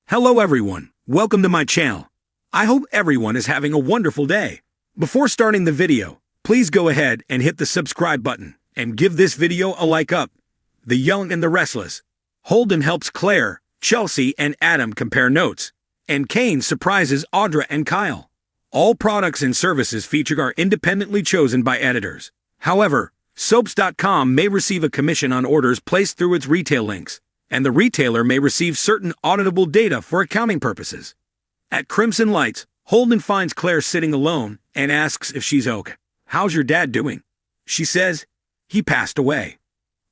Hello everyone, welcome to my channel. I hope everyone is having a wonderful day. Before starting the video, please go ahead and hit the subscribe button and give this video a like up. The Young and the Restless. Holden helps Claire, Chelsea and Adam compare notes, and Kane surprises Audra and Kyle. All products and services featured are independently chosen by editors. However, soaps.com may receive a commission on orders placed through its retail links, and the retailer may receive certain auditable data for accounting purposes. At Crimson Lights, Holden finds Claire sitting alone and asks if she's okay. "How's your dad doing?" She says, "He passed away."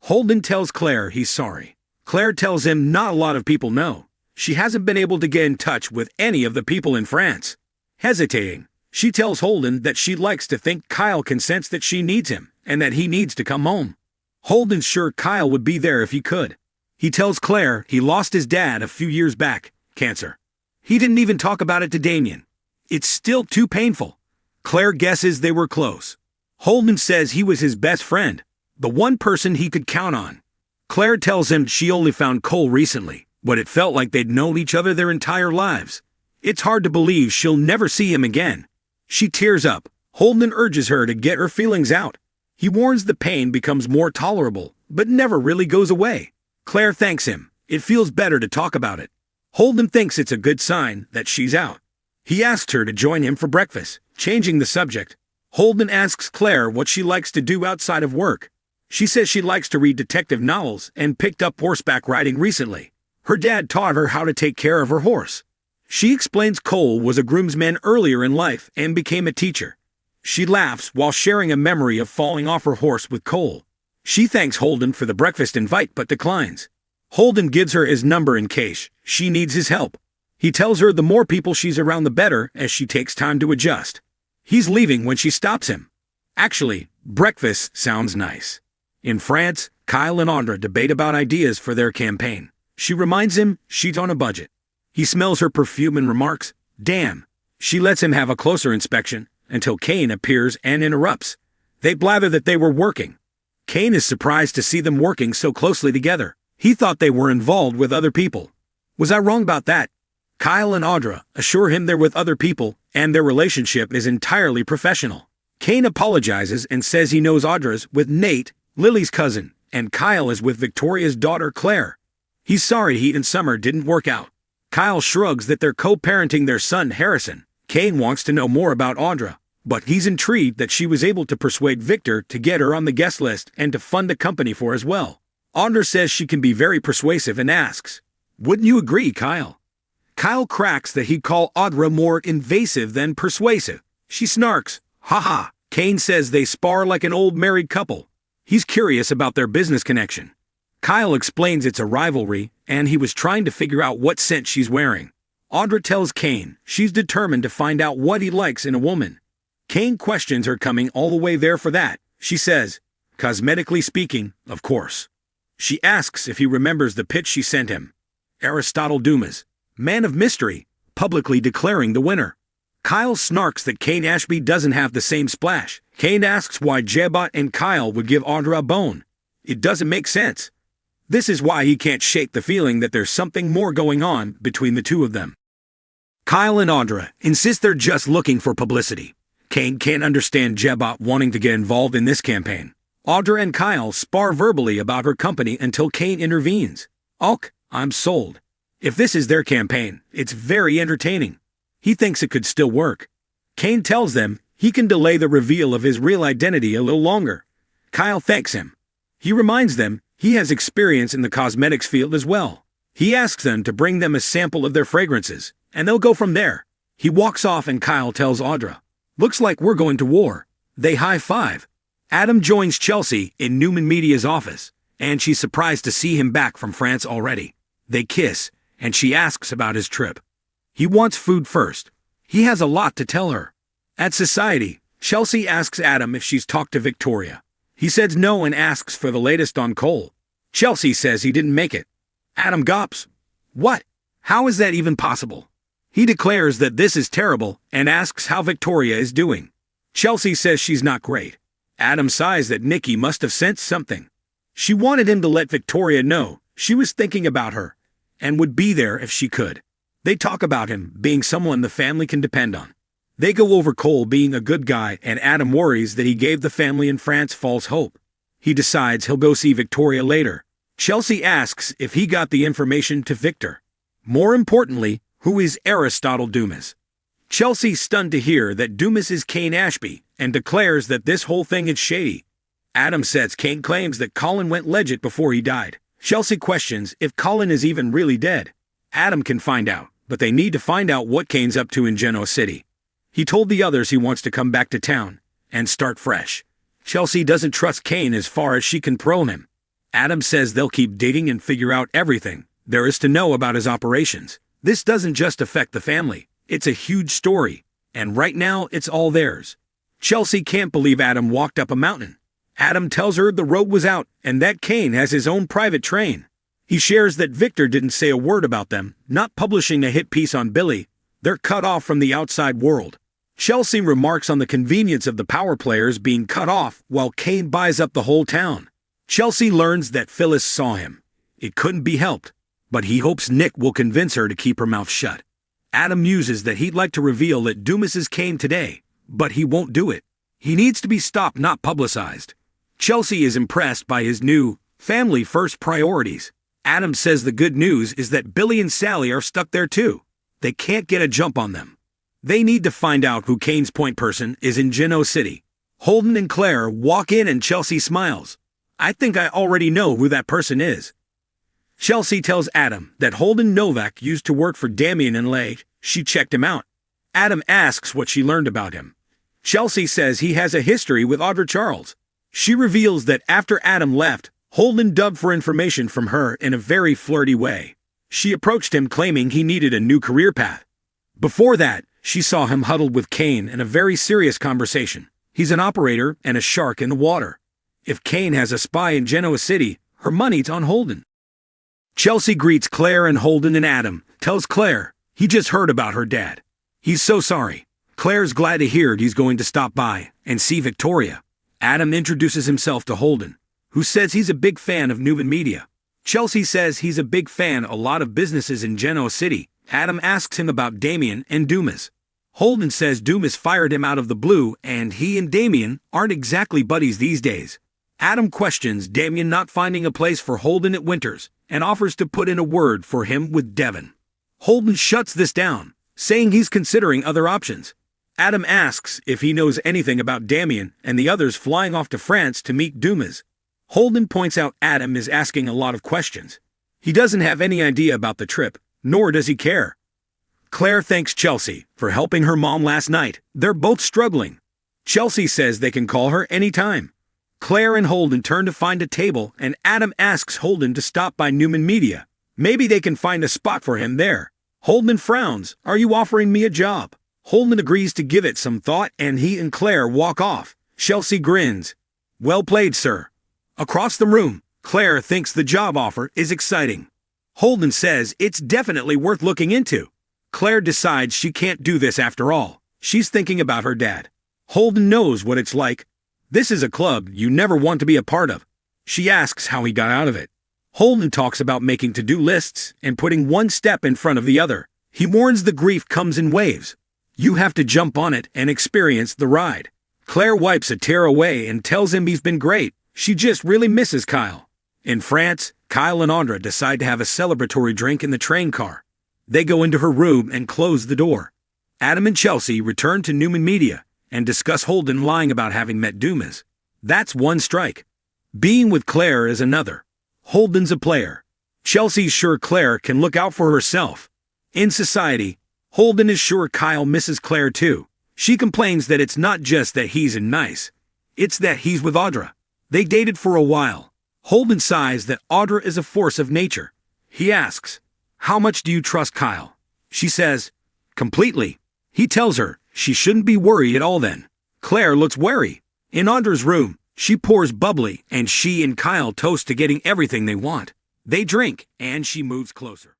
Holden tells Claire he's sorry. Claire tells him not a lot of people know. She hasn't been able to get in touch with any of the people in France. Hesitating, she tells Holden that she likes to think Kyle can sense that she needs him and that he needs to come home. Holden's sure Kyle would be there if he could. He tells Claire he lost his dad a few years back, cancer. He didn't even talk about it to Damien. It's still too painful. Claire guesses they were close. Holden says he was his best friend, the one person he could count on. Claire tells him she only found Cole recently, but it felt like they'd known each other their entire lives. It's hard to believe she'll never see him again. She tears up. Holden urges her to get her feelings out. He warns the pain becomes more tolerable, but never really goes away. Claire thanks him. It feels better to talk about it. Holden thinks it's a good sign that she's out. He asks her to join him for breakfast, changing the subject. Holden asks Claire what she likes to do outside of work. She says she likes to read detective novels and picked up horseback riding recently. Her dad taught her how to take care of her horse. She explains Cole was a groomsman earlier in life and became a teacher. She laughs while sharing a memory of falling off her horse with Cole. She thanks Holden for the breakfast invite but declines. Holden gives her his number in case she needs his help. He tells her the more people she's around the better as she takes time to adjust. He's leaving when she stops him. Actually, breakfast sounds nice. In France, Kyle and Audra debate about ideas for their campaign. She reminds him she's on a budget. He smells her perfume and remarks, "Damn." She lets him have a closer inspection until Kane appears and interrupts. They blather that they were working. Kane is surprised to see them working so closely together. He thought they were involved with other people. Was I wrong about that? Kyle and Audra assure him they're with other people, and their relationship is entirely professional. Kane apologizes and says he knows Audra's with Nate, Lily's cousin, and Kyle is with Victoria's daughter Claire. He's sorry he and Summer didn't work out. Kyle shrugs that they're co-parenting their son Harrison. Kane wants to know more about Audra, but he's intrigued that she was able to persuade Victor to get her on the guest list and to fund a company for as well. Audra says she can be very persuasive and asks, "Wouldn't you agree, Kyle?" Kyle cracks that he'd call Audra more invasive than persuasive. She snarks, "Haha." Kane says they spar like an old married couple. He's curious about their business connection. Kyle explains it's a rivalry, and he was trying to figure out what scent she's wearing. Audra tells Kane she's determined to find out what he likes in a woman. Kane questions her coming all the way there for that. She says, "Cosmetically speaking, of course." She asks if he remembers the pitch she sent him. Aristotle Dumas, man of mystery, publicly declaring the winner. Kyle snarks that Kane Ashby doesn't have the same splash. Kane asks why Jebot and Kyle would give Audra a bone. It doesn't make sense. This is why he can't shake the feeling that there's something more going on between the two of them. Kyle and Audra insist they're just looking for publicity. Kane can't understand Jebot wanting to get involved in this campaign. Audra and Kyle spar verbally about her company until Kane intervenes. "Ok, I'm sold. If this is their campaign, it's very entertaining." He thinks it could still work. Kane tells them he can delay the reveal of his real identity a little longer. Kyle thanks him. He reminds them he has experience in the cosmetics field as well. He asks them to bring them a sample of their fragrances, and they'll go from there. He walks off and Kyle tells Audra, "Looks like we're going to war." They high-five. Adam joins Chelsea in Newman Media's office, and she's surprised to see him back from France already. They kiss, and she asks about his trip. He wants food first. He has a lot to tell her. At Society, Chelsea asks Adam if she's talked to Victoria. He says no and asks for the latest on Cole. Chelsea says he didn't make it. Adam gawps. "What? How is that even possible?" He declares that this is terrible and asks how Victoria is doing. Chelsea says she's not great. Adam sighs that Nikki must have sensed something. She wanted him to let Victoria know she was thinking about her and would be there if she could. They talk about him being someone the family can depend on. They go over Cole being a good guy, and Adam worries that he gave the family in France false hope. He decides he'll go see Victoria later. Chelsea asks if he got the information to Victor. More importantly, who is Aristotle Dumas? Chelsea's stunned to hear that Dumas is Kane Ashby and declares that this whole thing is shady. Adam says Kane claims that Colin went legit before he died. Chelsea questions if Colin is even really dead. Adam can find out, but they need to find out what Kane's up to in Genoa City. He told the others he wants to come back to town and start fresh. Chelsea doesn't trust Kane as far as she can throw him. Adam says they'll keep digging and figure out everything there is to know about his operations. This doesn't just affect the family, it's a huge story, and right now it's all theirs. Chelsea can't believe Adam walked up a mountain. Adam tells her the road was out and that Kane has his own private train. He shares that Victor didn't say a word about them not publishing a hit piece on Billy. They're cut off from the outside world. Chelsea remarks on the convenience of the power players being cut off while Kane buys up the whole town. Chelsea learns that Phyllis saw him. It couldn't be helped, but he hopes Nick will convince her to keep her mouth shut. Adam muses that he'd like to reveal that Dumas is Kane today, but he won't do it. He needs to be stopped, not publicized. Chelsea is impressed by his new family-first priorities. Adam says the good news is that Billy and Sally are stuck there too. They can't get a jump on them. They need to find out who Kane's point person is in Genoa City. Holden and Claire walk in and Chelsea smiles. I think I already know who that person is. Chelsea tells Adam that Holden Novak used to work for Damien and Lay. She checked him out. Adam asks what she learned about him. Chelsea says he has a history with Audra Charles. She reveals that after Adam left, Holden dug for information from her in a very flirty way. She approached him claiming he needed a new career path. Before that, she saw him huddled with Kane in a very serious conversation. He's an operator and a shark in the water. If Kane has a spy in Genoa City, her money's on Holden. Chelsea greets Claire and Holden, and Adam tells Claire he just heard about her dad. He's so sorry. Claire's glad to hear he's going to stop by and see Victoria. Adam introduces himself to Holden, who says he's a big fan of Newman Media. Chelsea says he's a big fan of a lot of businesses in Genoa City. Adam asks him about Damien and Dumas. Holden says Dumas fired him out of the blue and he and Damien aren't exactly buddies these days. Adam questions Damien not finding a place for Holden at Winters and offers to put in a word for him with Devon. Holden shuts this down, saying he's considering other options. Adam asks if he knows anything about Damien and the others flying off to France to meet Dumas. Holden points out Adam is asking a lot of questions. He doesn't have any idea about the trip, nor does he care. Claire thanks Chelsea for helping her mom last night. They're both struggling. Chelsea says they can call her anytime. Claire and Holden turn to find a table, and Adam asks Holden to stop by Newman Media. Maybe they can find a spot for him there. Holden frowns. Are you offering me a job? Holden agrees to give it some thought, and he and Claire walk off. Chelsea grins. Well played, sir. Across the room, Claire thinks the job offer is exciting. Holden says it's definitely worth looking into. Claire decides she can't do this after all. She's thinking about her dad. Holden knows what it's like. This is a club you never want to be a part of. She asks how he got out of it. Holden talks about making to-do lists and putting one step in front of the other. He warns the grief comes in waves. You have to jump on it and experience the ride. Claire wipes a tear away and tells him he's been great. She just really misses Kyle. In France, Kyle and Audra decide to have a celebratory drink in the train car. They go into her room and close the door. Adam and Chelsea return to Newman Media and discuss Holden lying about having met Dumas. That's one strike. Being with Claire is another. Holden's a player. Chelsea's sure Claire can look out for herself. In society, Holden is sure Kyle misses Claire too. She complains that it's not just that he's nice. It's that he's with Audra. They dated for a while. Holden sighs that Audra is a force of nature. He asks, how much do you trust Kyle? She says, completely. He tells her she shouldn't be worried at all then. Claire looks wary. In Audra's room, she pours bubbly and she and Kyle toast to getting everything they want. They drink and she moves closer.